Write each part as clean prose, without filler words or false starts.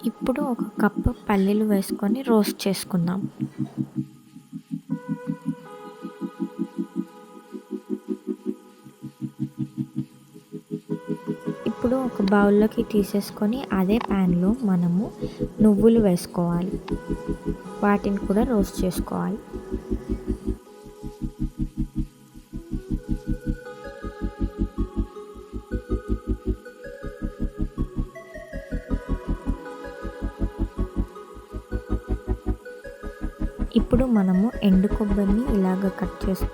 ఇప్పుడు ఒక కప్పు పల్లీలు వేసుకొని రోస్ట్ చేసుకుందాం. ఇప్పుడు ఒక బౌల్లోకి తీసేసుకొని అదే ప్యాన్లో మనము నువ్వులు వేసుకోవాలి. వాటిని కూడా రోస్ట్ చేసుకోవాలి. ఇప్పుడు మనము ఎండు కొబ్బరిని ఇలాగ కట్ చేసి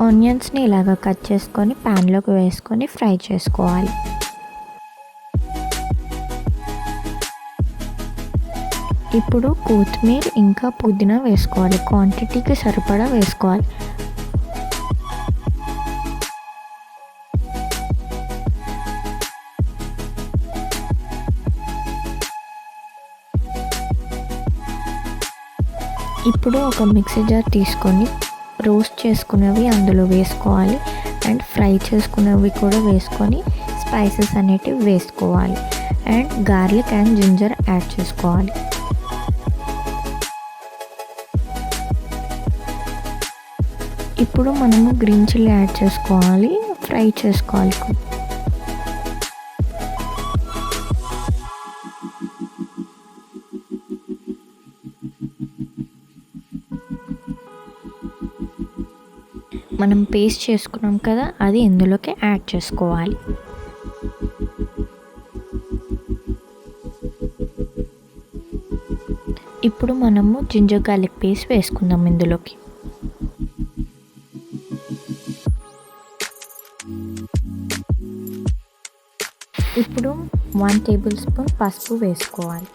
ఆనియన్స్ని ఇలాగ కట్ చేసుకొని ప్యాన్లోకి వేసుకొని ఫ్రై చేసుకోవాలి. ఇప్పుడు కొత్తిమీర ఇంకా పుదీనా వేసుకోవాలి. క్వాంటిటీకి సరిపడా వేసుకోవాలి. ఇప్పుడు ఒక మిక్సీ జార్ తీసుకొని రోస్ట్ చేసుకున్నవి అందులో వేసుకోవాలి అండ్ ఫ్రై చేసుకున్నవి కూడా వేసుకొని స్పైసెస్ అనేటివి వేసుకోవాలి and garlic and ginger add చేసుకోవాలి. ఇప్పుడు మనము గ్రీన్ చిల్లీ యాడ్ చేసుకోవాలి, ఫ్రై చేసుకోవాలి. మనం పేస్ట్ చేసుకున్నాం కదా, అది ఇందులోకి యాడ్ చేసుకోవాలి. ఇప్పుడు మనము జింజర్ గార్లిక్ పేస్ట్ వేసుకుందాం ఇందులోకి. ఇప్పుడు 1 టేబుల్ స్పూన్ పసుపు వేసుకోవాలి.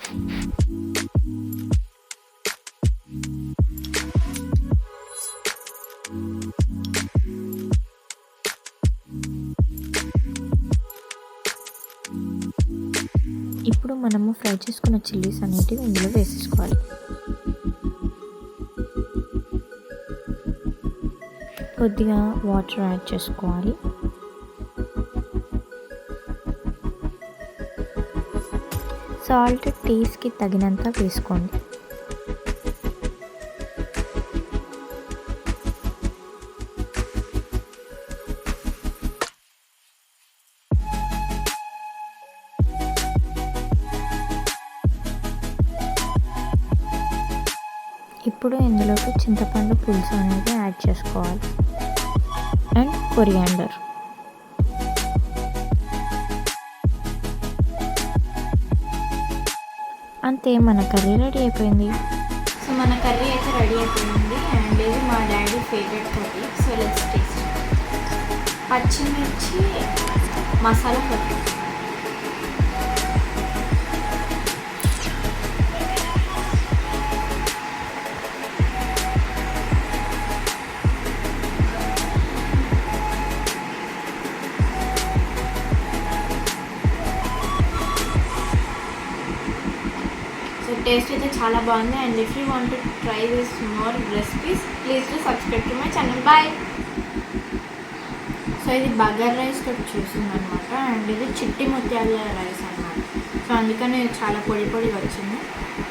ఇప్పుడు మనము ఫ్రై చేసుకున్న చిల్లీస్ అనేటివి ఇందులో వేసేసుకోవాలి. కొద్దిగా వాటర్ యాడ్ చేసుకోవాలి. సాల్ట్ టేస్ట్కి తగినంత వేసుకోండి. ఇప్పుడు ఇందులోకి చింతపండు పులుసు అనేది యాడ్ చేసుకోవాలి అండ్ కొరియాండర్. అంతే, మన కర్రీ రెడీ అయిపోయింది. సో మన కర్రీ అయితే రెడీ అయిపోయింది అండ్ ఇది మా daddy favourite curry. So let's taste. పచ్చిమిర్చి మసాలా కర్రీ. టేస్ట్ అయితే చాలా బాగుంది and if you want to try this more recipes please to subscribe to my channel. Bye. So ఇది బగర్ రైస్ తోటి చూసింది అనమాట అండ్ ఇది చిట్టి ముత్యాల రైస్ అనమాట. సో అందుకని చాలా పొడి పొడిగా వచ్చింది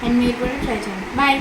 అండ్ మీరు కూడా ట్రై చేయండి. బాయ్.